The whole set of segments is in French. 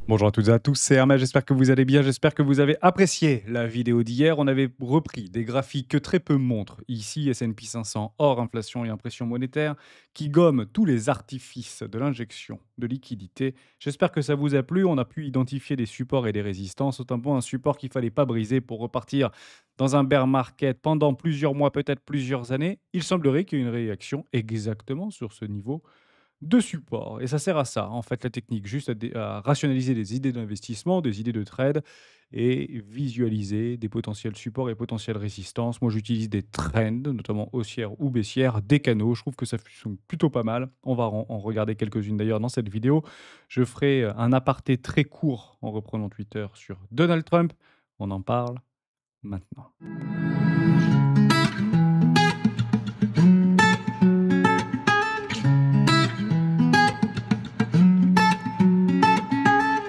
Bonjour à toutes et à tous, c'est Hermès, j'espère que vous allez bien, j'espère que vous avez apprécié la vidéo d'hier. On avait repris des graphiques que très peu montrent, ici S&P 500 hors inflation et impression monétaire, qui gomment tous les artifices de l'injection de liquidité. J'espère que ça vous a plu, on a pu identifier des supports et des résistances, notamment un support qu'il ne fallait pas briser pour repartir dans un bear market pendant plusieurs mois, peut-être plusieurs années. Il semblerait qu'il y ait une réaction exactement sur ce niveau de support. Et ça sert à ça, en fait, la technique, juste à rationaliser des idées d'investissement, des idées de trade et visualiser des potentiels supports et potentielles résistances. Moi, j'utilise des trends, notamment haussières ou baissières, des canaux. Je trouve que ça fonctionne plutôt pas mal. On va en regarder quelques-unes d'ailleurs dans cette vidéo. Je ferai un aparté très court en reprenant Twitter sur Donald Trump. On en parle maintenant.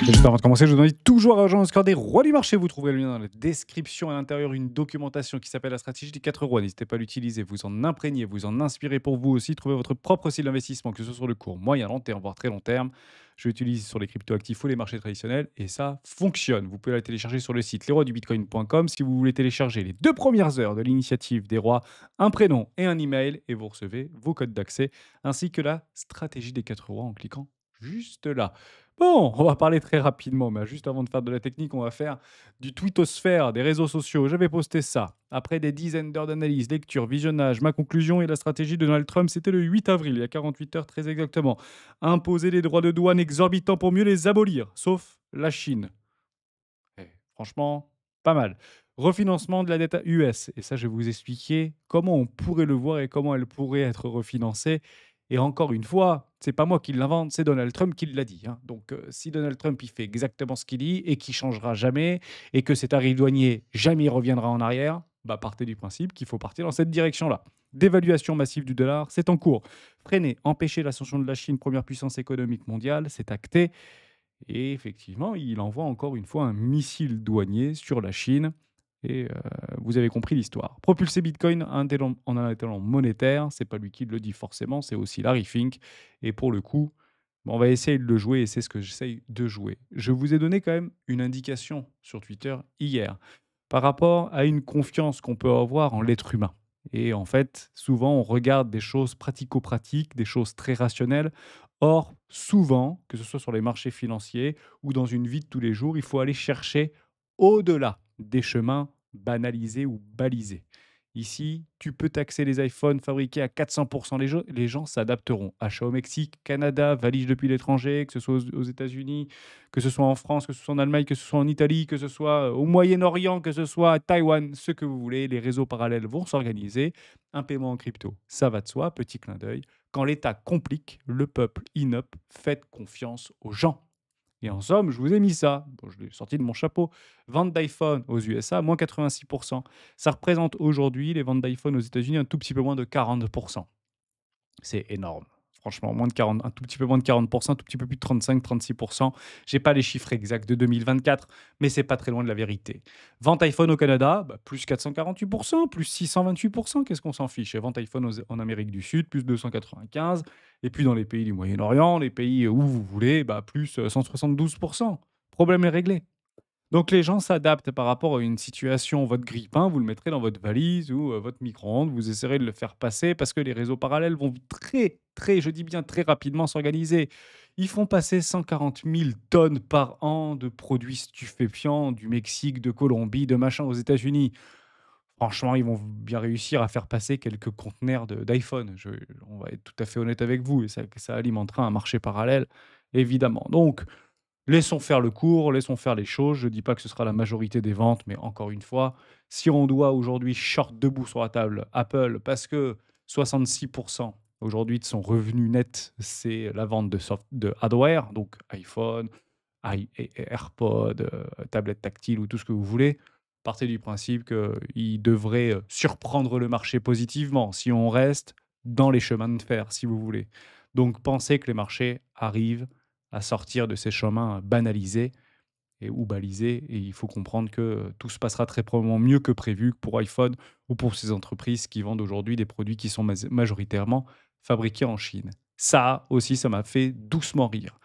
Et juste avant de commencer, je vous invite toujours à rejoindre le score des rois du marché. Vous trouverez le lien dans la description. À l'intérieur, une documentation qui s'appelle la stratégie des 4 rois. N'hésitez pas à l'utiliser, vous en imprégnez, vous en inspirez pour vous aussi. Trouvez votre propre style d'investissement, que ce soit sur le court, moyen, long terme, voire très long terme. Je l'utilise sur les cryptoactifs ou les marchés traditionnels et ça fonctionne. Vous pouvez la télécharger sur le site lesroisdubitcoin.com si vous voulez télécharger les 2 premières heures de l'initiative des rois, un prénom et un email et vous recevez vos codes d'accès ainsi que la stratégie des 4 rois en cliquant juste là. Bon, on va parler très rapidement, mais juste avant de faire de la technique, on va faire du twittosphère, des réseaux sociaux. J'avais posté ça. Après des dizaines d'heures d'analyse, lecture, visionnage, ma conclusion et la stratégie de Donald Trump, c'était le 8 avril, il y a 48 heures très exactement. Imposer des droits de douane exorbitants pour mieux les abolir, sauf la Chine. Franchement, pas mal. Refinancement de la dette US. Et ça, je vais vous expliquer comment on pourrait le voir et comment elle pourrait être refinancée. Et encore une fois, c'est pas moi qui l'invente, c'est Donald Trump qui l'a dit, hein. Donc, si Donald Trump il fait exactement ce qu'il dit et qu'il changera jamais et que cet tarif douanier jamais reviendra en arrière, bah partez du principe qu'il faut partir dans cette direction-là. Dévaluation massive du dollar, c'est en cours. Freiner, empêcher l'ascension de la Chine, première puissance économique mondiale, c'est acté. Et effectivement, il envoie encore une fois un missile douanier sur la Chine. Et vous avez compris l'histoire. Propulser Bitcoin en un étalon monétaire, c'est pas lui qui le dit forcément, c'est aussi Larry Fink. Et pour le coup, on va essayer de le jouer et c'est ce que j'essaye de jouer. Je vous ai donné quand même une indication sur Twitter hier par rapport à une confiance qu'on peut avoir en l'être humain. Et en fait, souvent, on regarde des choses pratico-pratiques, des choses très rationnelles. Or, souvent, que ce soit sur les marchés financiers ou dans une vie de tous les jours, il faut aller chercher au-delà des chemins banalisés ou balisés. Ici, tu peux taxer les iPhones fabriqués à 400%. Les gens s'adapteront. Achat au Mexique, Canada, valise depuis l'étranger, que ce soit aux États-Unis, que ce soit en France, que ce soit en Allemagne, que ce soit en Italie, que ce soit au Moyen-Orient, que ce soit à Taïwan, ce que vous voulez, les réseaux parallèles vont s'organiser. Un paiement en crypto, ça va de soi, petit clin d'œil. Quand l'État complique, le peuple inope, faites confiance aux gens. Et en somme, je vous ai mis ça. Bon, je l'ai sorti de mon chapeau. Vente d'iPhone aux USA, moins 86%. Ça représente aujourd'hui, les ventes d'iPhone aux États-Unis, un tout petit peu moins de 40%. C'est énorme. Franchement, moins de 40, un tout petit peu moins de 40%, un tout petit peu plus de 35-36%. J'ai pas les chiffres exacts de 2024, mais c'est pas très loin de la vérité. Vente iPhone au Canada, bah, plus 448%, plus 628%, qu'est-ce qu'on s'en fiche. Et vente iPhone en Amérique du Sud, plus 295. Et puis dans les pays du Moyen-Orient, les pays où vous voulez, bah, plus 172%. Problème est réglé. Donc les gens s'adaptent par rapport à une situation. Votre grille-pain, vous le mettrez dans votre valise ou votre micro-ondes. Vous essaierez de le faire passer parce que les réseaux parallèles vont très, je dis bien très rapidement s'organiser. Ils font passer 140 000 tonnes par an de produits stupéfiants du Mexique, de Colombie, de machin aux États-Unis. Franchement, ils vont bien réussir à faire passer quelques conteneurs d'iPhone. On va être tout à fait honnête avec vous. Et ça alimentera un marché parallèle, évidemment. Donc, laissons faire le cours, laissons faire les choses. Je ne dis pas que ce sera la majorité des ventes, mais encore une fois, si on doit aujourd'hui short debout sur la table Apple parce que 66% aujourd'hui de son revenu net, c'est la vente de hardware, donc iPhone, AirPod, tablette tactile ou tout ce que vous voulez, partez du principe qu'il devrait surprendre le marché positivement si on reste dans les chemins de fer, si vous voulez. Donc pensez que les marchés arrivent à sortir de ces chemins banalisés ou balisés. Et il faut comprendre que tout se passera très probablement mieux que prévu pour iPhone ou pour ces entreprises qui vendent aujourd'hui des produits qui sont majoritairement fabriqués en Chine. Ça aussi, ça m'a fait doucement rire.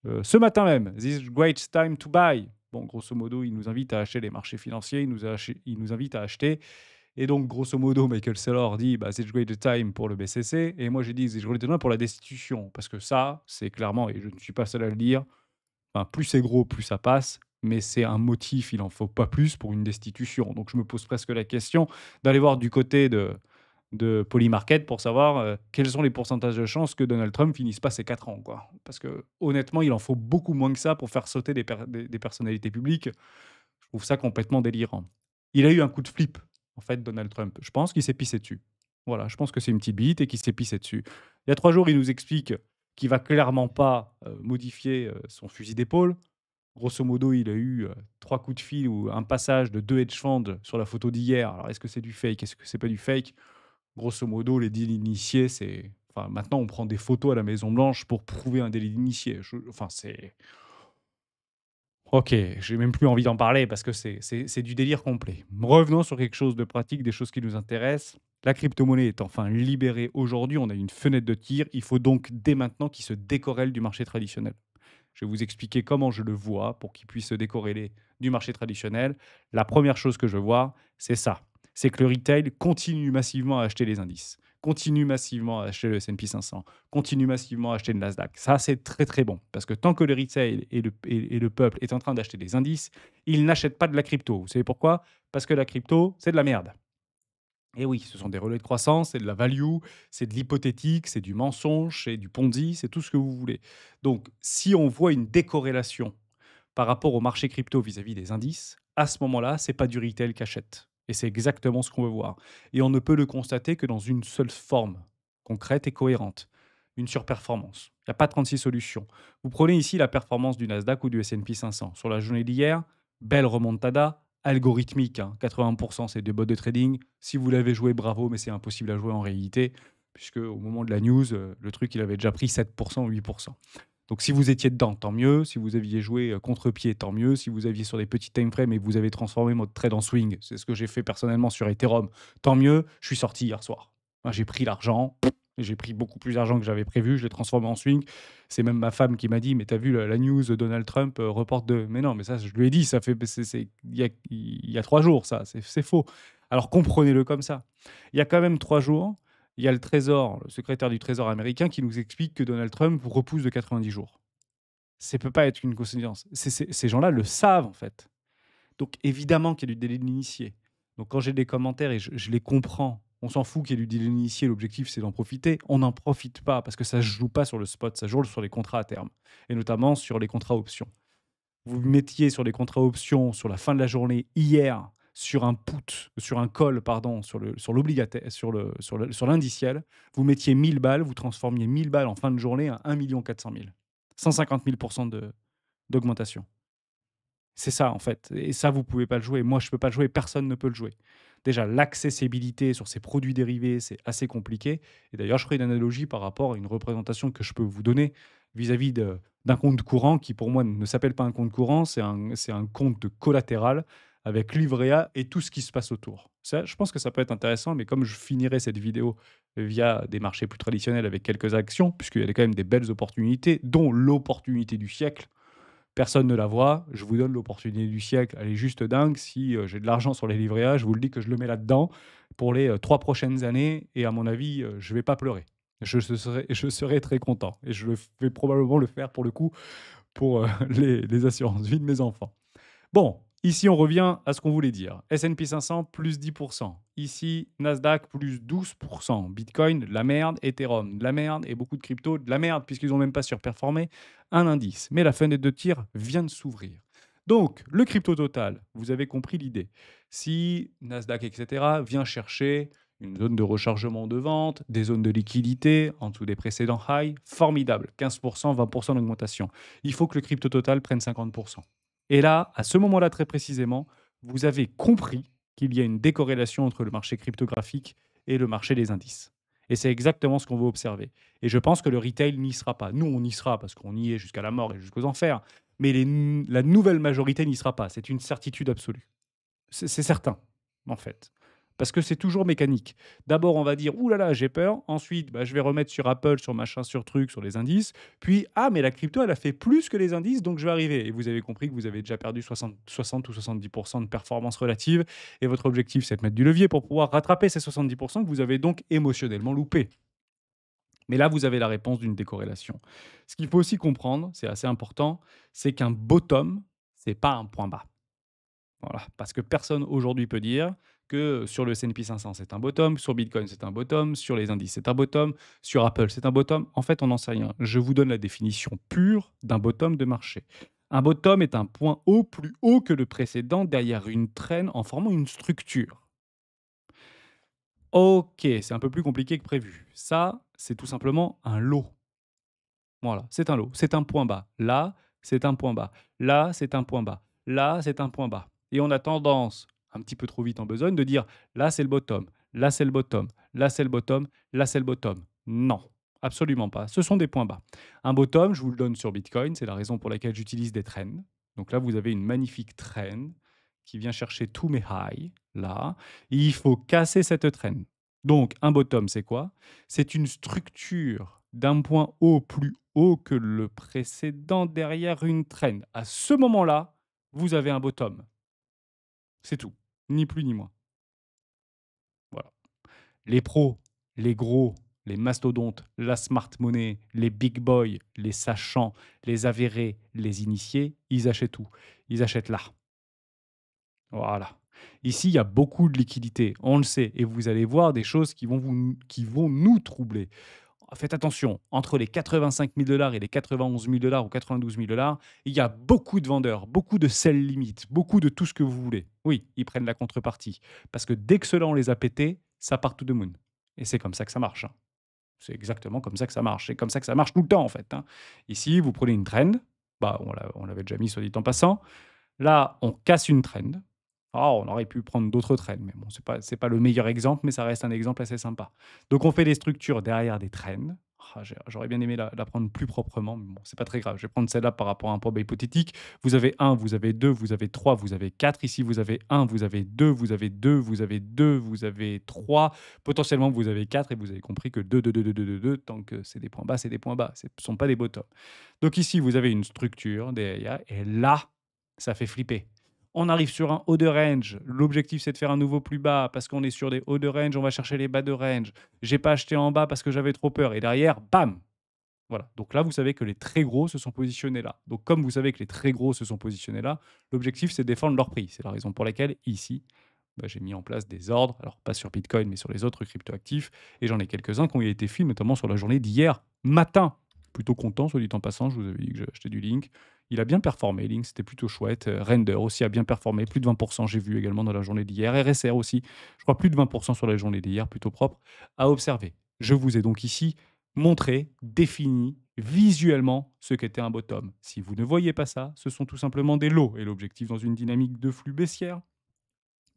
Ce matin même, this great time to buy. Bon, grosso modo, il nous invite à acheter les marchés financiers, il nous invite à acheter. Et donc, grosso modo, Michael Saylor dit bah, c'est great time pour le BCC. Et moi, j'ai dit c'est great time pour la destitution. Parce que ça, c'est clairement, et je ne suis pas seul à le dire, enfin, plus c'est gros, plus ça passe. Mais c'est un motif, il n'en faut pas plus pour une destitution. Donc, je me pose presque la question d'aller voir du côté de Polymarket pour savoir quels sont les pourcentages de chances que Donald Trump finisse pas ses 4 ans. Quoi. Parce que honnêtement, il en faut beaucoup moins que ça pour faire sauter des personnalités publiques. Je trouve ça complètement délirant. Il a eu un coup de flip, en fait, Donald Trump. Je pense qu'il s'est pissé dessus. Voilà, je pense que c'est une petite bite et qu'il s'est pissé dessus. Il y a 3 jours, il nous explique qu'il va clairement pas modifier son fusil d'épaule. Grosso modo, il a eu 3 coups de fil ou un passage de 2 hedge funds sur la photo d'hier. Alors, est-ce que c'est du fake? Est-ce que c'est pas du fake? Grosso modo, les deals initiés, c'est... Enfin, maintenant, on prend des photos à la Maison-Blanche pour prouver un délit d'initié. Enfin, c'est... Ok, j'ai même plus envie d'en parler parce que c'est du délire complet. Revenons sur quelque chose de pratique, des choses qui nous intéressent. La crypto-monnaie est enfin libérée aujourd'hui. On a une fenêtre de tir. Il faut donc dès maintenant qu'il se décorrèle du marché traditionnel. Je vais vous expliquer comment je le vois pour qu'il puisse se décorréler du marché traditionnel. La première chose que je vois, c'est ça. C'est que le retail continue massivement à acheter les indices, continue massivement à acheter le S&P 500, continue massivement à acheter le Nasdaq. Ça, c'est très très bon. Parce que tant que le retail et le peuple est en train d'acheter des indices, ils n'achètent pas de la crypto. Vous savez pourquoi? Parce que la crypto, c'est de la merde. Et oui, ce sont des relais de croissance, c'est de la value, c'est de l'hypothétique, c'est du mensonge, c'est du Ponzi, c'est tout ce que vous voulez. Donc, si on voit une décorrélation par rapport au marché crypto vis-à-vis des indices, à ce moment-là, c'est pas du retail qui achète. Et c'est exactement ce qu'on veut voir. Et on ne peut le constater que dans une seule forme, concrète et cohérente, une surperformance. Il n'y a pas 36 solutions. Vous prenez ici la performance du Nasdaq ou du S&P 500. Sur la journée d'hier, belle remontada, algorithmique, hein, 80% c'est des bots de trading. Si vous l'avez joué, bravo, mais c'est impossible à jouer en réalité, puisque au moment de la news, le truc, il avait déjà pris 7% ou 8%. Donc si vous étiez dedans, tant mieux. Si vous aviez joué contre-pied, tant mieux. Si vous aviez sur des petits time frames et que vous avez transformé votre trade en swing, c'est ce que j'ai fait personnellement sur Ethereum, tant mieux. Je suis sorti hier soir. J'ai pris l'argent, j'ai pris beaucoup plus d'argent que j'avais prévu, je l'ai transformé en swing. C'est même ma femme qui m'a dit, mais t'as vu la news de Donald Trump reporte de... Mais non, mais ça, je lui ai dit, ça fait, il y a 3 jours, ça, c'est faux. Alors comprenez-le comme ça. Il y a quand même 3 jours, il y a le Trésor, le secrétaire du Trésor américain, qui nous explique que Donald Trump repousse de 90 jours. Ça ne peut pas être une coïncidence. Ces gens-là le savent, en fait. Donc, évidemment qu'il y a du délai d'initié. Donc, quand j'ai des commentaires et je les comprends, on s'en fout qu'il y ait du délai d'initié, l'objectif, c'est d'en profiter. On n'en profite pas parce que ça ne se joue pas sur le spot, ça joue sur les contrats à terme, et notamment sur les contrats options. Vous mettiez sur les contrats options sur la fin de la journée hier sur un put, sur un call, pardon, sur l'obligataire, sur l'indiciel, vous mettiez 1000 balles, vous transformiez 1000 balles en fin de journée à 1 400 000. 150 000% d'augmentation. C'est ça, en fait. Et ça, vous pouvez pas le jouer. Moi, je peux pas le jouer. Personne ne peut le jouer. Déjà, l'accessibilité sur ces produits dérivés, c'est assez compliqué. Et d'ailleurs, je ferai une analogie par rapport à une représentation que je peux vous donner vis-à-vis d'un compte courant qui, pour moi, ne s'appelle pas un compte courant. C'est un compte de collatéral avec livret A et tout ce qui se passe autour. Ça, je pense que ça peut être intéressant, mais comme je finirai cette vidéo via des marchés plus traditionnels avec quelques actions, puisqu'il y a quand même des belles opportunités, dont l'opportunité du siècle. Personne ne la voit. Je vous donne l'opportunité du siècle. Elle est juste dingue. Si j'ai de l'argent sur les livrets A, je vous le dis que je le mets là-dedans pour les 3 prochaines années. Et à mon avis, je ne vais pas pleurer. Je serai très content. Et je vais probablement le faire pour le coup pour les assurances vie de mes enfants. Bon, ici, on revient à ce qu'on voulait dire. S&P 500, plus 10%. Ici, Nasdaq, plus 12%. Bitcoin, de la merde. Ethereum, de la merde. Et beaucoup de cryptos, de la merde, puisqu'ils n'ont même pas surperformé un indice. Mais la fenêtre de tir vient de s'ouvrir. Donc, le crypto total, vous avez compris l'idée. Si Nasdaq, etc., vient chercher une zone de rechargement de vente, des zones de liquidité en dessous des précédents highs, formidable. 15%, 20% d'augmentation. Il faut que le crypto total prenne 50%. Et là, à ce moment-là très précisément, vous avez compris qu'il y a une décorrélation entre le marché cryptographique et le marché des indices. Et c'est exactement ce qu'on veut observer. Et je pense que le retail n'y sera pas. Nous, on y sera parce qu'on y est jusqu'à la mort et jusqu'aux enfers. Mais la nouvelle majorité n'y sera pas. C'est une certitude absolue. C'est certain, en fait. Parce que c'est toujours mécanique. D'abord, on va dire: «Ouh là là, j'ai peur». Ensuite, bah, je vais remettre sur Apple, sur machin, sur truc, sur les indices. Puis: «Ah, mais la crypto, elle a fait plus que les indices, donc je vais arriver». Et vous avez compris que vous avez déjà perdu 60 ou 70 de performance relative. Et votre objectif, c'est de mettre du levier pour pouvoir rattraper ces 70 que vous avez donc émotionnellement loupés. Mais là, vous avez la réponse d'une décorrélation. Ce qu'il faut aussi comprendre, c'est assez important, c'est qu'un bottom, c'est pas un point bas. Voilà, parce que personne aujourd'hui peut dire que sur le S&P 500, c'est un bottom, sur Bitcoin, c'est un bottom, sur les indices, c'est un bottom, sur Apple, c'est un bottom. En fait, on n'en sait rien. Je vous donne la définition pure d'un bottom de marché. Un bottom est un point haut plus haut que le précédent derrière une traîne en formant une structure. Ok, c'est un peu plus compliqué que prévu. Ça, c'est tout simplement un lot. Voilà, c'est un lot, c'est un point bas. Là, c'est un point bas. Là, c'est un point bas. Là, c'est un point bas. Et on a tendance, un petit peu trop vite en besogne, de dire là, c'est le bottom, là, c'est le bottom, là, c'est le bottom, là, c'est le bottom. Non, absolument pas. Ce sont des points bas. Un bottom, je vous le donne sur Bitcoin, c'est la raison pour laquelle j'utilise des trends. Donc là, vous avez une magnifique trend qui vient chercher tous mes highs, là. Et il faut casser cette trend. Donc, un bottom, c'est quoi? C'est une structure d'un point haut plus haut que le précédent derrière une trend. À ce moment-là, vous avez un bottom. C'est tout. Ni plus ni moins. Voilà. Les pros, les gros, les mastodontes, la smart money, les big boys, les sachants, les avérés, les initiés, ils achètent tout. Ils achètent là. Voilà. Ici, il y a beaucoup de liquidités, on le sait, et vous allez voir des choses qui vont nous troubler. Faites attention, entre les 85 000 $ et les 91 000 $ ou 92 000 $, il y a beaucoup de vendeurs, beaucoup de sell limit, beaucoup de tout ce que vous voulez. Oui, ils prennent la contrepartie. Parce que dès que cela on les a pétés, ça part to the moon. Et c'est comme ça que ça marche, hein. C'est exactement comme ça que ça marche. C'est comme ça que ça marche tout le temps, en fait, hein. Ici, vous prenez une trend, bah, on l'avait déjà mis, soit dit en passant. Là, on casse une trend. Ah, on aurait pu prendre d'autres trends, mais bon, c'est pas le meilleur exemple, mais ça reste un exemple assez sympa. Donc, on fait des structures derrière des trends. Ah, j'aurais bien aimé la prendre plus proprement, mais bon, c'est pas très grave. Je vais prendre celle-là par rapport à un problème hypothétique. Vous avez un, vous avez 2, vous avez 3, vous avez 4. Ici, vous avez un, vous avez 2, vous avez 2, vous avez 2, vous avez 3. Potentiellement, vous avez 4 et vous avez compris que 2, 2, 2, 2, 2, 2, 2, tant que c'est des points bas, c'est des points bas. Ce ne sont pas des bottoms. Donc ici, vous avez une structure derrière et là, ça fait flipper. On arrive sur un haut de range. L'objectif, c'est de faire un nouveau plus bas parce qu'on est sur des hauts de range. On va chercher les bas de range. J'ai pas acheté en bas parce que j'avais trop peur. Et derrière, bam. Voilà. Donc là, vous savez que les très gros se sont positionnés là. Donc comme vous savez que les très gros se sont positionnés là, l'objectif, c'est de défendre leur prix. C'est la raison pour laquelle ici, bah, j'ai mis en place des ordres. Alors pas sur Bitcoin, mais sur les autres cryptoactifs. Et j'en ai quelques-uns qui ont été faits, notamment sur la journée d'hier matin. Plutôt content, soit dit en passant. Je vous avais dit que j'ai acheté du Link. Il a bien performé, Link, c'était plutôt chouette. Render aussi a bien performé, plus de 20%, j'ai vu également dans la journée d'hier. RSR aussi, je crois plus de 20% sur la journée d'hier, plutôt propre à observer. Je vous ai donc ici montré, défini visuellement ce qu'était un bottom. Si vous ne voyez pas ça, ce sont tout simplement des lots. Et l'objectif dans une dynamique de flux baissière,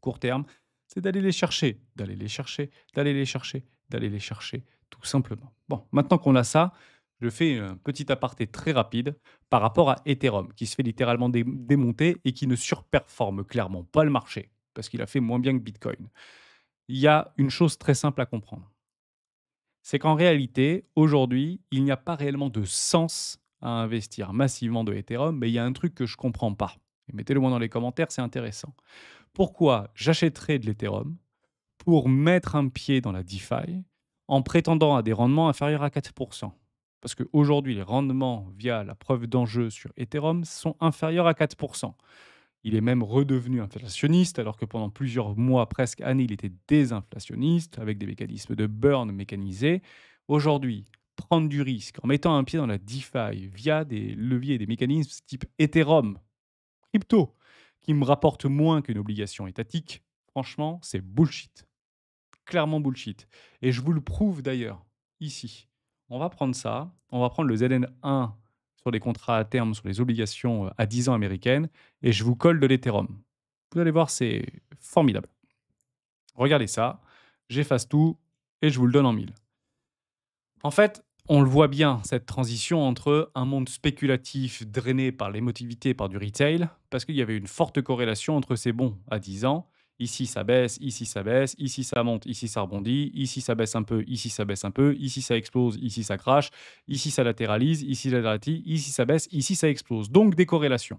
court terme, c'est d'aller les chercher, d'aller les chercher, d'aller les chercher, d'aller les chercher, tout simplement. Bon, maintenant qu'on a ça, je fais un petit aparté très rapide par rapport à Ethereum, qui se fait littéralement démonter et qui ne surperforme clairement pas le marché, parce qu'il a fait moins bien que Bitcoin. Il y a une chose très simple à comprendre. C'est qu'en réalité, aujourd'hui, il n'y a pas réellement de sens à investir massivement de Ethereum, mais il y a un truc que je ne comprends pas. Et mettez-le moi dans les commentaires, c'est intéressant. Pourquoi j'achèterais de l'Ethereum pour mettre un pied dans la DeFi en prétendant à des rendements inférieurs à 4%? Parce qu'aujourd'hui, les rendements via la preuve d'enjeu sur Ethereum sont inférieurs à 4%. Il est même redevenu inflationniste, alors que pendant plusieurs mois, presque années, il était désinflationniste, avec des mécanismes de burn mécanisés. Aujourd'hui, prendre du risque en mettant un pied dans la DeFi via des leviers et des mécanismes type Ethereum, crypto, qui me rapporte moins qu'une obligation étatique, franchement, c'est bullshit. Clairement bullshit. Et je vous le prouve d'ailleurs ici. On va prendre ça, on va prendre le ZN1 sur les contrats à terme, sur les obligations à 10 ans américaines, et je vous colle de l'Ethereum. Vous allez voir, c'est formidable. Regardez ça, j'efface tout et je vous le donne en mille. En fait, on le voit bien, cette transition entre un monde spéculatif drainé par l'émotivité et par du retail, parce qu'il y avait une forte corrélation entre ces bons à 10 ans Ici, ça baisse, ici, ça monte, ici, ça rebondit, ici, ça baisse un peu, ici, ça baisse un peu, ici, ça explose, ici, ça crache, ici, ça latéralise, ici, ça latéralise, ici, ça baisse, ici, ça explose. Donc, des corrélations.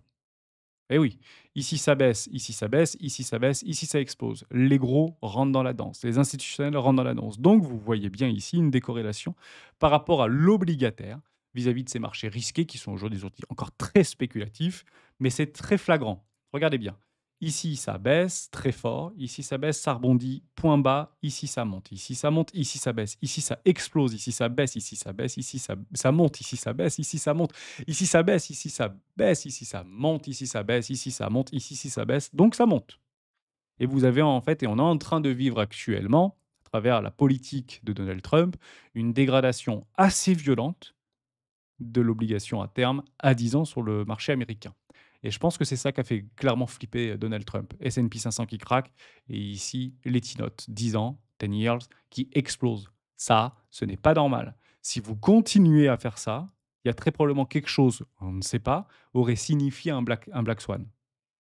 Eh oui, ici, ça baisse, ici, ça baisse, ici, ça baisse, ici, ça explose. Les gros rentrent dans la danse, les institutionnels rentrent dans la danse. Donc, vous voyez bien ici une décorrélation par rapport à l'obligataire vis-à-vis de ces marchés risqués qui sont aujourd'hui des outils encore très spéculatifs, mais c'est très flagrant. Regardez bien. Ici, ça baisse très fort. Ici, ça baisse, ça rebondit, point bas. Ici, ça monte. Ici, ça monte. Ici, ça baisse. Ici, ça explose. Ici, ça baisse. Ici, ça baisse. Ici, ça monte. Ici, ça baisse. Ici, ça monte. Ici, ça baisse. Ici, ça baisse. Ici, ça monte. Ici, ça baisse. Ici, ça monte. Ici, si ça baisse. Donc, ça monte. Et vous avez en fait, et on est en train de vivre actuellement, à travers la politique de Donald Trump, une dégradation assez violente de l'obligation à terme à 10 ans sur le marché américain. Et je pense que c'est ça qui a fait clairement flipper Donald Trump. S&P 500 qui craque, et ici, les T-notes, 10 ans, 10 years, qui explosent. Ça, ce n'est pas normal. Si vous continuez à faire ça, il y a très probablement quelque chose, on ne sait pas, aurait signifié un Black Swan.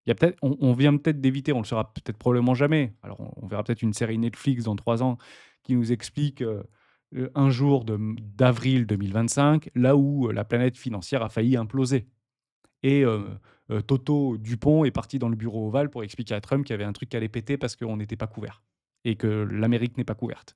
Il y a peut-être, on vient peut-être d'éviter, on le saura peut-être probablement jamais. Alors, on verra peut-être une série Netflix dans 3 ans qui nous explique un jour d'avril 2025, là où la planète financière a failli imploser. Et Toto Dupont est parti dans le bureau ovale pour expliquer à Trump qu'il y avait un truc qui allait péter parce qu'on n'était pas couvert et que l'Amérique n'est pas couverte.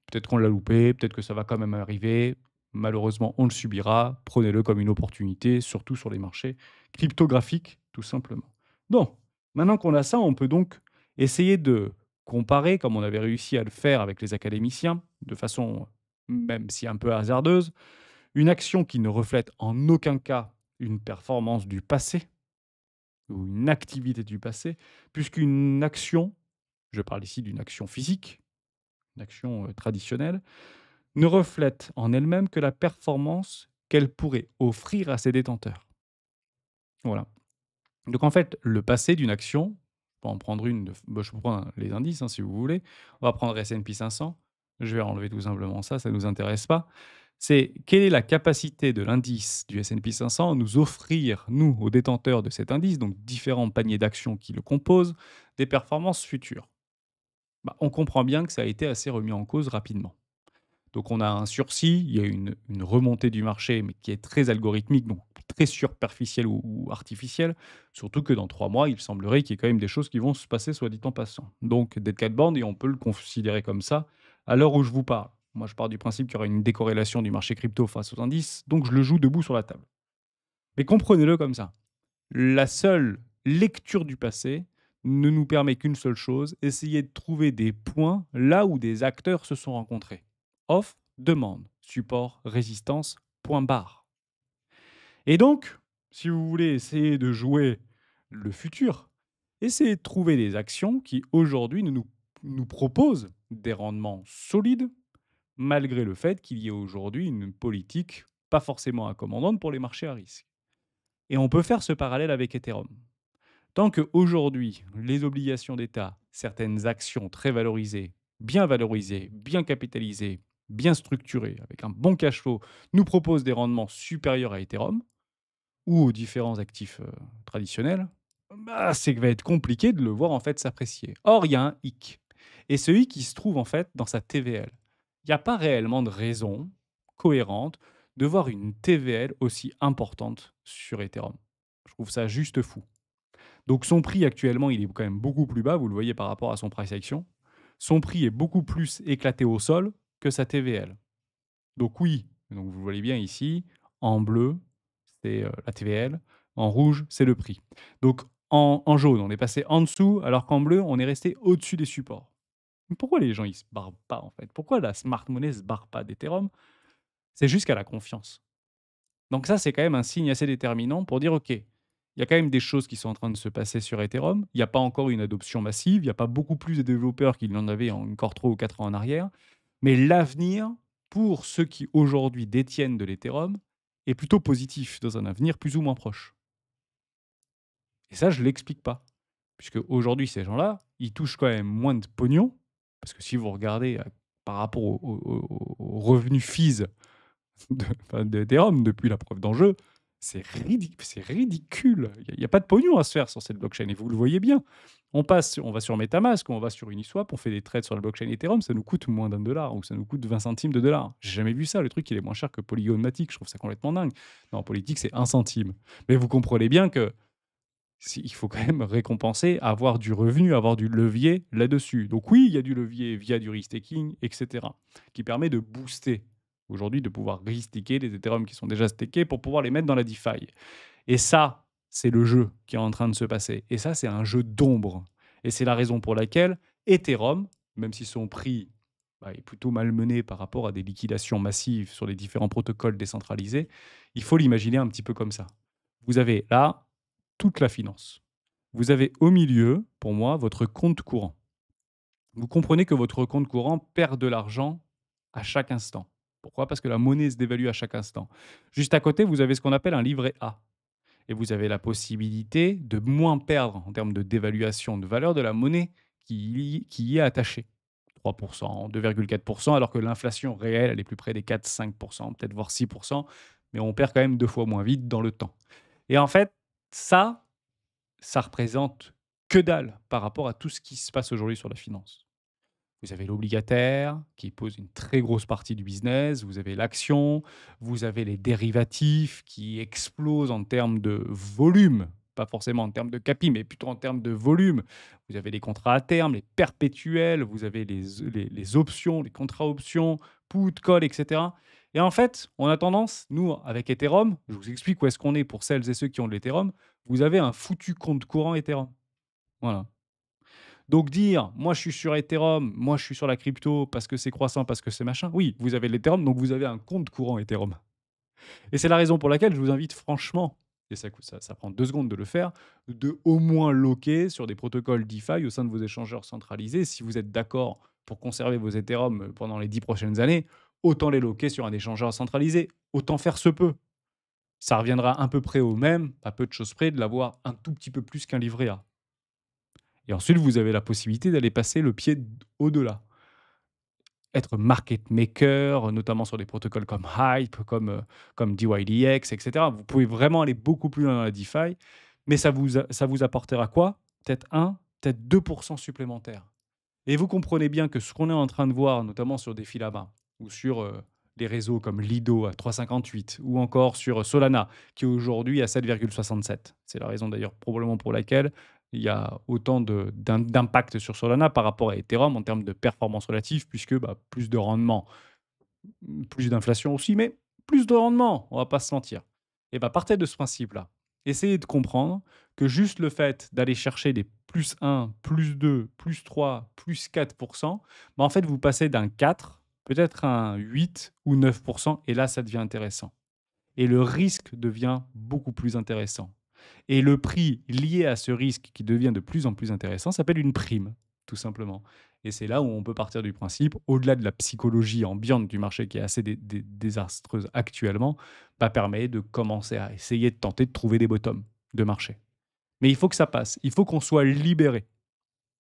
Peut-être qu'on l'a loupé, peut-être que ça va quand même arriver. Malheureusement, on le subira. Prenez-le comme une opportunité, surtout sur les marchés cryptographiques, tout simplement. Donc, maintenant qu'on a ça, on peut donc essayer de comparer, comme on avait réussi à le faire avec les académiciens, de façon même si un peu hasardeuse, une action qui ne reflète en aucun cas une performance du passé ou une activité du passé, puisqu'une action, je parle ici d'une action physique, une action traditionnelle, ne reflète en elle-même que la performance qu'elle pourrait offrir à ses détenteurs. Voilà. Donc en fait, le passé d'une action, je peux en prendre une, je peux prendre les indices hein, si vous voulez, on va prendre S&P 500, je vais enlever tout simplement ça, ça ne nous intéresse pas. C'est quelle est la capacité de l'indice du S&P 500 à nous offrir, nous, aux détenteurs de cet indice, donc différents paniers d'actions qui le composent, des performances futures. Bah, on comprend bien que ça a été assez remis en cause rapidement. Donc on a un sursis, il y a une remontée du marché, mais qui est très algorithmique, donc très superficielle ou artificielle. Surtout que dans 3 mois, il semblerait qu'il y ait quand même des choses qui vont se passer, soit dit en passant. Donc Dead Cat Band, et on peut le considérer comme ça à l'heure où je vous parle. Moi, je pars du principe qu'il y aura une décorrélation du marché crypto face aux indices, donc je le joue debout sur la table. Mais comprenez-le comme ça. La seule lecture du passé ne nous permet qu'une seule chose, essayer de trouver des points là où des acteurs se sont rencontrés. Offre, demande, support, résistance, point barre. Et donc, si vous voulez essayer de jouer le futur, essayez de trouver des actions qui aujourd'hui nous proposent des rendements solides, malgré le fait qu'il y ait aujourd'hui une politique pas forcément accommodante pour les marchés à risque. Et on peut faire ce parallèle avec Ethereum. Tant qu'aujourd'hui, les obligations d'État, certaines actions très valorisées, bien capitalisées, bien structurées, avec un bon cash flow, nous proposent des rendements supérieurs à Ethereum ou aux différents actifs traditionnels, bah, c'est que va être compliqué de le voir en fait s'apprécier. Or, il y a un hic. Et ce hic, il se trouve en fait dans sa TVL. Il n'y a pas réellement de raison cohérente de voir une TVL aussi importante sur Ethereum. Je trouve ça juste fou. Donc son prix actuellement, il est quand même beaucoup plus bas, vous le voyez par rapport à son price action. Son prix est beaucoup plus éclaté au sol que sa TVL. Donc oui, donc vous le voyez bien ici, en bleu, c'est la TVL, en rouge, c'est le prix. Donc en jaune, on est passé en dessous, alors qu'en bleu, on est resté au-dessus des supports. Pourquoi les gens, ils se barrent pas en fait? Pourquoi la smart money se barre pas d'Ethereum? C'est juste qu'elle a confiance. Donc ça, c'est quand même un signe assez déterminant pour dire, OK, il y a quand même des choses qui sont en train de se passer sur Ethereum. Il n'y a pas encore une adoption massive. Il n'y a pas beaucoup plus de développeurs qu'il y en avait encore 3 ou 4 ans en arrière. Mais l'avenir, pour ceux qui aujourd'hui détiennent de l'Ethereum, est plutôt positif dans un avenir plus ou moins proche. Et ça, je ne l'explique pas. Puisque aujourd'hui, ces gens-là, ils touchent quand même moins de pognon. Parce que si vous regardez par rapport aux revenus fees d'Ethereum depuis la preuve d'enjeu, C'est ridicule. Il y a pas de pognon à se faire sur cette blockchain et vous le voyez bien. On va sur MetaMask, on va sur Uniswap, on fait des trades sur la blockchain Ethereum, ça nous coûte moins d'1 $ ou ça nous coûte 20 centimes de dollar. J'ai jamais vu ça, le truc il est moins cher que Polygon Matic, je trouve ça complètement dingue. Non, en politique, c'est 1 centime. Mais vous comprenez bien que il faut quand même récompenser, avoir du revenu, avoir du levier là-dessus. Donc oui, il y a du levier via du restaking, etc., qui permet de booster aujourd'hui, de pouvoir restaker les Ethereum qui sont déjà stakés pour pouvoir les mettre dans la DeFi. Et ça, c'est le jeu qui est en train de se passer. Et ça, c'est un jeu d'ombre. Et c'est la raison pour laquelle Ethereum, même si son prix est plutôt malmené par rapport à des liquidations massives sur les différents protocoles décentralisés, il faut l'imaginer un petit peu comme ça. Vous avez là toute la finance. Vous avez au milieu, pour moi, votre compte courant. Vous comprenez que votre compte courant perd de l'argent à chaque instant. Pourquoi? Parce que la monnaie se dévalue à chaque instant. Juste à côté, vous avez ce qu'on appelle un livret A. Et vous avez la possibilité de moins perdre en termes de dévaluation de valeur de la monnaie qui y est attachée. 3%, 2,4%, alors que l'inflation réelle, elle est plus près des 4-5%, peut-être voire 6%, mais on perd quand même 2 fois moins vite dans le temps. Et en fait, ça représente que dalle par rapport à tout ce qui se passe aujourd'hui sur la finance. Vous avez l'obligataire qui pose une très grosse partie du business, vous avez l'action, vous avez les dérivatifs qui explosent en termes de volume, pas forcément en termes de capi, mais plutôt en termes de volume. Vous avez les contrats à terme, les perpétuels, vous avez les options, les contrats options, put, call, etc. Et en fait, on a tendance, nous, avec Ethereum, je vous explique où est-ce qu'on est pour celles et ceux qui ont de l'Ethereum, vous avez un foutu compte courant Ethereum. Voilà. Donc dire: «Moi, je suis sur Ethereum, moi, je suis sur la crypto parce que c'est croissant, parce que c'est machin», oui, vous avez l'Ethereum, donc vous avez un compte courant Ethereum. Et c'est la raison pour laquelle je vous invite franchement, et ça prend 2 secondes de le faire, de au moins loquer sur des protocoles DeFi au sein de vos échangeurs centralisés. Si vous êtes d'accord pour conserver vos Ethereum pendant les 10 prochaines années, autant les loquer sur un échangeur centralisé, autant faire se peut. Ça reviendra à peu près au même, à peu de choses près, de l'avoir un tout petit peu plus qu'un livret A. Et ensuite, vous avez la possibilité d'aller passer le pied au-delà. Être market maker, notamment sur des protocoles comme Hype, comme DYDX, etc. Vous pouvez vraiment aller beaucoup plus loin dans la DeFi, mais ça vous apportera quoi? Peut-être 1, peut-être 2% supplémentaires. Et vous comprenez bien que ce qu'on est en train de voir, notamment sur des Filama ou sur les réseaux comme Lido à 3,58 ou encore sur Solana qui est aujourd'hui à 7,67. C'est la raison d'ailleurs probablement pour laquelle il y a autant d'impact sur Solana par rapport à Ethereum en termes de performance relative, puisque plus de rendement, plus d'inflation aussi, mais plus de rendement, on va pas se mentir. Et partez de ce principe-là. Essayez de comprendre que juste le fait d'aller chercher des plus 1, plus 2, plus 3, plus 4%, en fait, vous passez d'un 4, peut-être à un 8 ou 9%, et là, ça devient intéressant. Et le risque devient beaucoup plus intéressant. Et le prix lié à ce risque qui devient de plus en plus intéressant s'appelle une prime, tout simplement. Et c'est là où on peut partir du principe, au-delà de la psychologie ambiante du marché qui est assez désastreuse actuellement, permet de commencer à essayer de tenter de trouver des bottoms de marché. Mais il faut que ça passe, il faut qu'on soit libéré.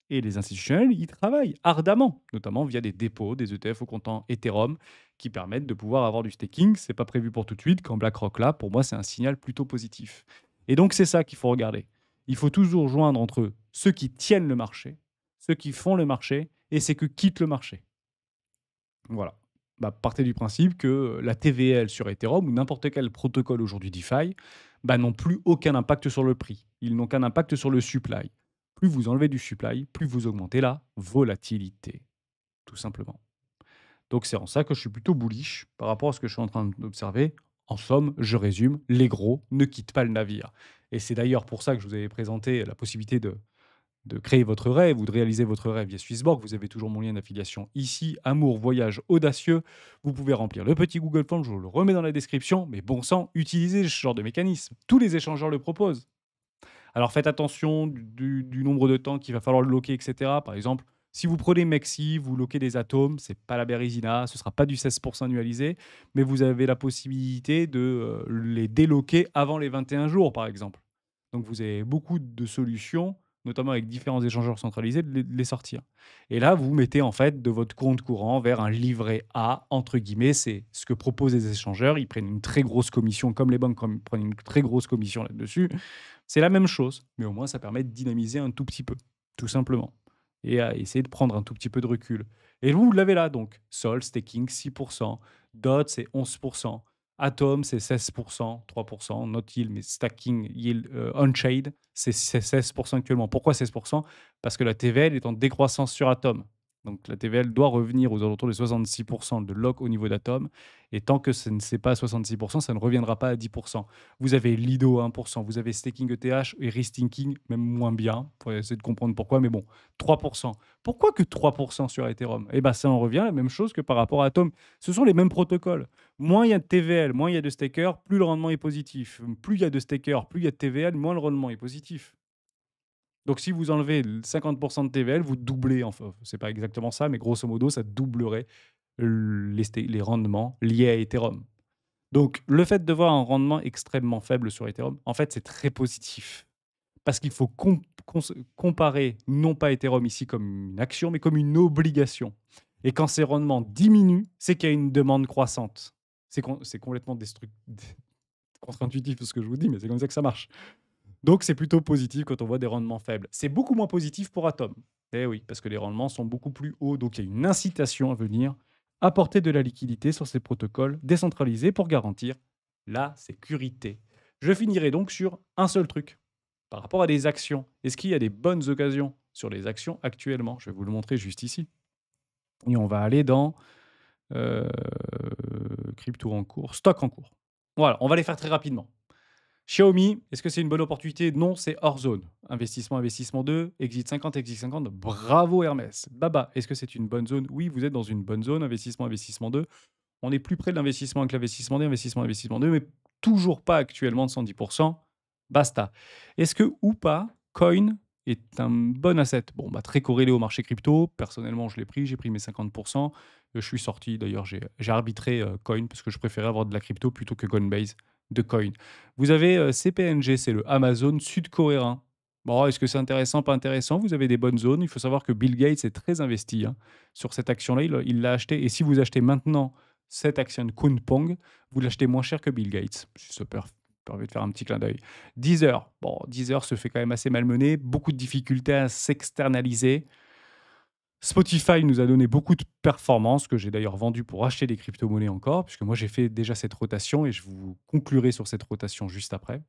Et les institutionnels, ils travaillent ardemment, notamment via des dépôts, des ETF au comptant Ethereum, qui permettent de pouvoir avoir du staking. C'est pas prévu pour tout de suite. Quand BlackRock là, pour moi, c'est un signal plutôt positif. Et donc, c'est ça qu'il faut regarder. Il faut toujours joindre entre ceux qui tiennent le marché, ceux qui font le marché et ceux qui quittent le marché. Voilà. Partez du principe que la TVL sur Ethereum ou n'importe quel protocole aujourd'hui DeFi n'ont plus aucun impact sur le prix. Ils n'ont qu'un impact sur le supply. Plus vous enlevez du supply, plus vous augmentez la volatilité, tout simplement. Donc c'est en ça que je suis plutôt bullish par rapport à ce que je suis en train d'observer. En somme, je résume, les gros ne quittent pas le navire. Et c'est d'ailleurs pour ça que je vous avais présenté la possibilité de créer votre rêve ou de réaliser votre rêve via Swissborg. Vous avez toujours mon lien d'affiliation ici. Amour, voyage audacieux. Vous pouvez remplir le petit Google Form, je vous le remets dans la description. Mais bon sang, utilisez ce genre de mécanisme. Tous les échangeurs le proposent. Alors faites attention du nombre de temps qu'il va falloir le loquer, etc. Par exemple, si vous prenez Mexi, vous loquez des atomes, c'est pas la Bérésina, ce sera pas du 16% annualisé, mais vous avez la possibilité de les déloquer avant les 21 jours, par exemple. Donc vous avez beaucoup de solutions notamment avec différents échangeurs centralisés, de les sortir. Et là, vous mettez en fait de votre compte courant vers un livret A, entre guillemets. C'est ce que proposent les échangeurs. Ils prennent une très grosse commission, comme les banques prennent une très grosse commission là-dessus. C'est la même chose, mais au moins ça permet de dynamiser un tout petit peu, tout simplement. Et à essayer de prendre un tout petit peu de recul. Et vous l'avez là donc. Sol, staking, 6%. DOT, c'est 11%. Atom, c'est 16%, 3%. Not yield, mais stacking yield on-chain, c'est 16% actuellement. Pourquoi 16%? Parce que la TVL est en décroissance sur Atom. Donc la TVL doit revenir aux alentours de 66% de lock au niveau d'Atom. Et tant que ce n'est pas 66%, ça ne reviendra pas à 10%. Vous avez Lido à 1%, vous avez Staking ETH et Restinking, même moins bien. Pour essayer de comprendre pourquoi, mais bon, 3%. Pourquoi que 3% sur Ethereum? Eh bien, ça en revient à la même chose que par rapport à Atom. Ce sont les mêmes protocoles. Moins il y a de TVL, moins il y a de stakers, plus le rendement est positif. Plus il y a de stakers, plus il y a de TVL, moins le rendement est positif. Donc si vous enlevez 50% de TVL, vous doublez, enfin, c'est pas exactement ça, mais grosso modo, ça doublerait les rendements liés à Ethereum. Donc le fait de voir un rendement extrêmement faible sur Ethereum, en fait, c'est très positif. Parce qu'il faut comparer non pas Ethereum ici comme une action, mais comme une obligation. Et quand ces rendements diminuent, c'est qu'il y a une demande croissante. C'est complètement contre-intuitif ce que je vous dis, mais c'est comme ça que ça marche. Donc c'est plutôt positif quand on voit des rendements faibles. C'est beaucoup moins positif pour Atom. Eh oui, parce que les rendements sont beaucoup plus hauts, donc il y a une incitation à venir apporter de la liquidité sur ces protocoles décentralisés pour garantir la sécurité. Je finirai donc sur un seul truc. Par rapport à des actions, est-ce qu'il y a des bonnes occasions sur les actions actuellement? Je vais vous le montrer juste ici. Et on va aller dans euh, crypto en cours, stock en cours. Voilà, on va les faire très rapidement. Xiaomi, est-ce que c'est une bonne opportunité? Non, c'est hors zone. Investissement, investissement 2, exit 50, exit 50. Bravo Hermès. Baba, est-ce que c'est une bonne zone? Oui, vous êtes dans une bonne zone. Investissement, investissement 2. On est plus près de l'investissement avec l'investissement D, investissement, investissement 2, mais toujours pas actuellement de 110%. Basta. Est-ce que ou pas, Coin est un bon asset? Bon, bah, très corrélé au marché crypto. Personnellement, je l'ai pris, j'ai pris mes 50%. Je suis sorti, d'ailleurs, j'ai arbitré Coin parce que je préférais avoir de la crypto plutôt que Coinbase de Coin. Vous avez CPNG, c'est le Amazon sud-coréen. Bon, est-ce que c'est intéressant, pas intéressant? Vous avez des bonnes zones. Il faut savoir que Bill Gates est très investi sur cette action-là. Il l'a acheté. Et si vous achetez maintenant cette action de Kunpeng, vous l'achetez moins cher que Bill Gates. Si ça permet de faire un petit clin d'œil. Deezer. Bon, Deezer se fait quand même assez malmener. Beaucoup de difficultés à s'externaliser. Spotify nous a donné beaucoup de performances que j'ai d'ailleurs vendu pour acheter des crypto-monnaies encore, puisque moi j'ai fait déjà cette rotation et je vous conclurai sur cette rotation juste après.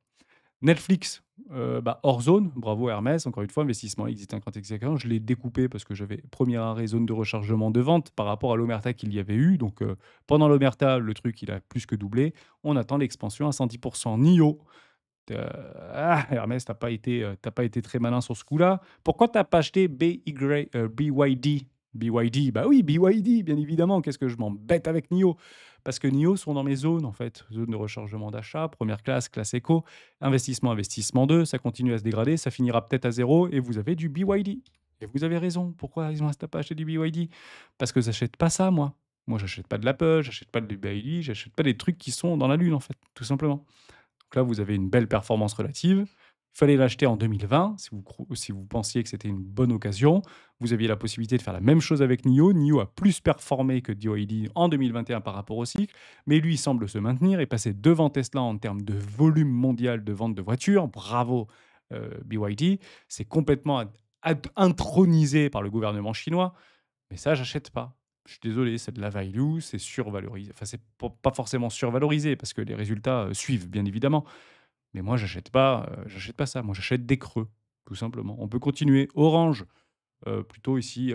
Netflix, bah, hors zone, bravo Hermès, encore une fois, investissement exit 50, exit 50. Je l'ai découpé parce que j'avais premier arrêt zone de rechargement de vente par rapport à l'Omerta qu'il y avait eu. Donc pendant l'Omerta, le truc il a plus que doublé. On attend l'expansion à 110%. NIO, Hermès, t'as pas été très malin sur ce coup-là. Pourquoi t'as pas acheté BYD? BYD, bah oui, BYD, bien évidemment. Qu'est-ce que je m'embête avec NIO? Parce que NIO sont dans mes zones, en fait. Zone de rechargement d'achat, première classe, classe éco, investissement, investissement 2, ça continue à se dégrader, ça finira peut-être à zéro et vous avez du BYD. Et vous avez raison. Pourquoi ils ont pas acheté du BYD? Parce que j'achète pas ça, moi. Moi, j'achète pas de l'Apple, j'achète pas de BYD, j'achète pas des trucs qui sont dans la lune, en fait, tout simplement. Donc là, vous avez une belle performance relative. Il fallait l'acheter en 2020 si vous pensiez que c'était une bonne occasion. Vous aviez la possibilité de faire la même chose avec NIO. NIO a plus performé que BYD en 2021 par rapport au cycle, mais lui, il semble se maintenir et passer devant Tesla en termes de volume mondial de vente de voitures. Bravo BYD. C'est complètement intronisé par le gouvernement chinois, mais ça, j'achète pas. Je suis désolé, c'est de la value, c'est survalorisé. Enfin, c'est pas forcément survalorisé parce que les résultats suivent, bien évidemment. Mais moi, j'achète pas ça. Moi, j'achète des creux, tout simplement. On peut continuer. Orange, plutôt ici,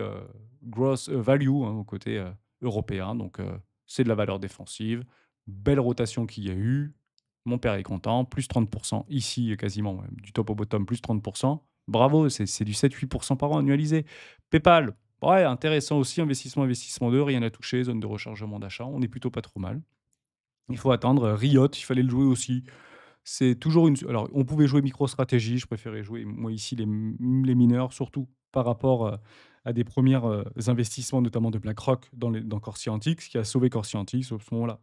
gross value au côté européen. Donc, c'est de la valeur défensive. Belle rotation qu'il y a eu. Mon père est content. Plus 30%. Ici, quasiment, du top au bottom, plus 30%. Bravo, c'est du 7-8% par an annualisé. PayPal, ouais, intéressant aussi. Investissement, investissement 2, rien à toucher. Zone de rechargement d'achat. On est plutôt pas trop mal. Il faut attendre. Riot, il fallait le jouer aussi. C'est toujours une. Alors, on pouvait jouer micro-stratégie. Je préférais jouer, moi, ici, les mineurs, surtout par rapport à des premiers investissements, notamment de BlackRock dans Corsia Antiques, ce qui a sauvé Corsia Antiques au ce moment-là.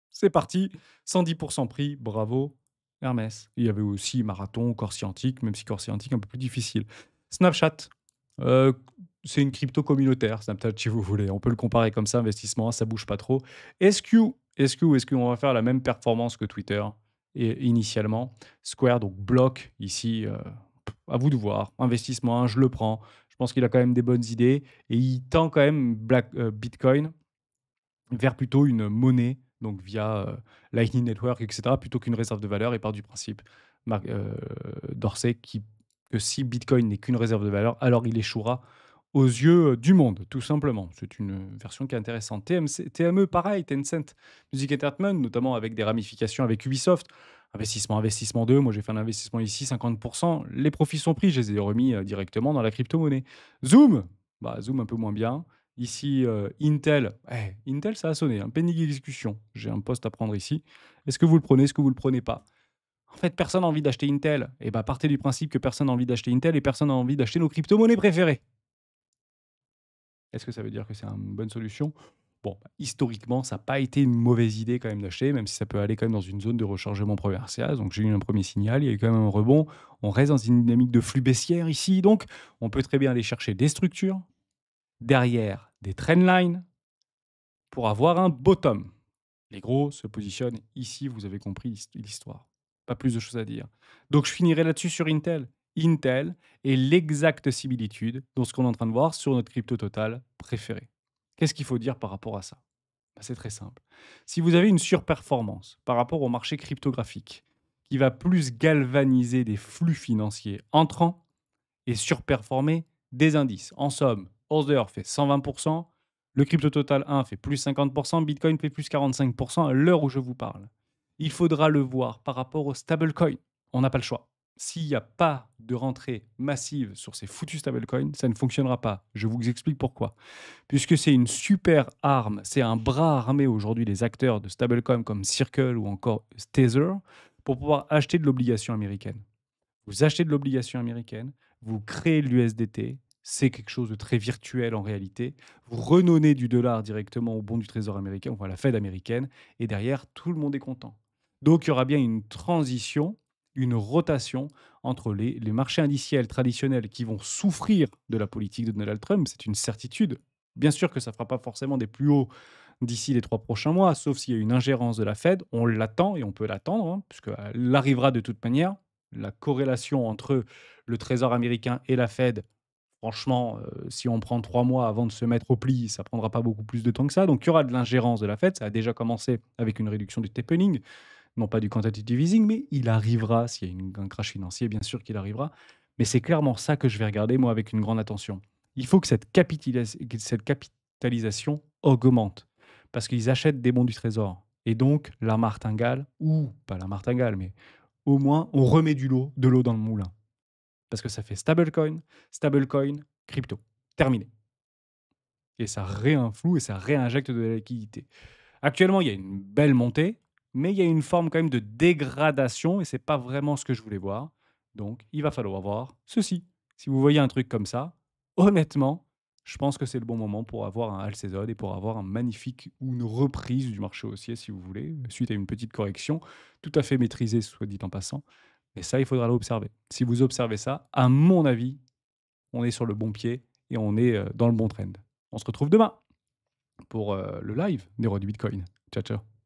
C'est parti, 110% prix, bravo. Hermès. Il y avait aussi Marathon, Corsi Antique, même si Corsi Antique un peu plus difficile. Snapchat, heu, c'est une crypto communautaire, Snapchat si vous voulez. On peut le comparer comme ça, investissement, ça bouge pas trop. Est-ce qu'on va faire la même performance que Twitter et initialement? Square, donc bloc ici, à vous de voir. Investissement, je le prends. Je pense qu'il a quand même des bonnes idées et il tend quand même Bitcoin vers plutôt une monnaie, donc via, Lightning Network et cetera, plutôt qu'une réserve de valeur et part du principe, Marc Dorsey, que si Bitcoin n'est qu'une réserve de valeur, alors il échouera aux yeux, du monde, tout simplement. C'est une version qui est intéressante. TME, pareil, Tencent Music Entertainment, notamment avec des ramifications avec Ubisoft. Investissement 2, moi j'ai fait un investissement ici, 50. Les profits sont pris, je les ai remis, directement dans la crypto-monnaie. Zoom, bah, Zoom un peu moins bien. Ici, Intel, Intel ça a sonné, hein, pending exécution. J'ai un poste à prendre ici. Est-ce que vous le prenez? Est-ce que vous le prenez pas? En fait, personne n'a envie d'acheter Intel. Et bah, partez du principe que personne n'a envie d'acheter Intel et personne n'a envie d'acheter nos crypto-monnaies préférées. Est-ce que ça veut dire que c'est une bonne solution? Bon, bah, historiquement, ça n'a pas été une mauvaise idée quand même d'acheter, même si ça peut aller quand même dans une zone de rechargement commercial. Donc j'ai eu un premier signal, il y a eu quand même un rebond. On reste dans une dynamique de flux baissière ici, donc on peut très bien aller chercher des structures, derrière des trendlines, pour avoir un bottom. Les gros se positionnent ici, vous avez compris l'histoire. Pas plus de choses à dire. Donc je finirai là-dessus sur Intel. Intel est l'exacte similitude dans ce qu'on est en train de voir sur notre crypto total préféré. Qu'est-ce qu'il faut dire par rapport à ça? Bah, c'est très simple. Si vous avez une surperformance par rapport au marché cryptographique qui va plus galvaniser des flux financiers entrants et surperformer des indices. En somme, Order fait 120%, le crypto total 1 fait plus 50%, Bitcoin fait plus 45% à l'heure où je vous parle. Il faudra le voir par rapport au stablecoin. On n'a pas le choix. S'il n'y a pas de rentrée massive sur ces foutus stablecoins, ça ne fonctionnera pas. Je vous explique pourquoi. Puisque c'est une super arme, c'est un bras armé aujourd'hui des acteurs de stablecoins comme Circle ou encore Tether pour pouvoir acheter de l'obligation américaine. Vous achetez de l'obligation américaine, vous créez de l'USDT, c'est quelque chose de très virtuel en réalité. Vous renonnez du dollar directement au bon du Trésor américain, enfin à la Fed américaine, et derrière, tout le monde est content. Donc il y aura bien une transition, une rotation entre les marchés indiciels traditionnels qui vont souffrir de la politique de Donald Trump, c'est une certitude. Bien sûr que ça ne fera pas forcément des plus hauts d'ici les 3 prochains mois, sauf s'il y a une ingérence de la Fed. On l'attend et on peut l'attendre, hein, puisqu'elle arrivera de toute manière. La corrélation entre le Trésor américain et la Fed, franchement, si on prend 3 mois avant de se mettre au pli, ça prendra pas beaucoup plus de temps que ça. Donc il y aura de l'ingérence de la Fed. Ça a déjà commencé avec une réduction du tapering, non pas du quantitative easing, mais il arrivera s'il y a un crash financier, bien sûr qu'il arrivera. Mais c'est clairement ça que je vais regarder, moi, avec une grande attention. Il faut que cette capitalisation augmente parce qu'ils achètent des bons du Trésor et donc la martingale ou pas la martingale, mais au moins on remet de l'eau dans le moulin. Parce que ça fait stablecoin, crypto. Terminé. Et ça réinflue et ça réinjecte de la liquidité. Actuellement, il y a une belle montée, mais il y a une forme quand même de dégradation et c'est pas vraiment ce que je voulais voir. Donc, il va falloir voir ceci. Si vous voyez un truc comme ça, honnêtement, je pense que c'est le bon moment pour avoir un Alcézode et pour avoir un magnifique ou une reprise du marché haussier, si vous voulez, suite à une petite correction, tout à fait maîtrisée, soit dit en passant. Et ça, il faudra l'observer. Si vous observez ça, à mon avis, on est sur le bon pied et on est dans le bon trend. On se retrouve demain pour le live des rois du Bitcoin. Ciao, ciao.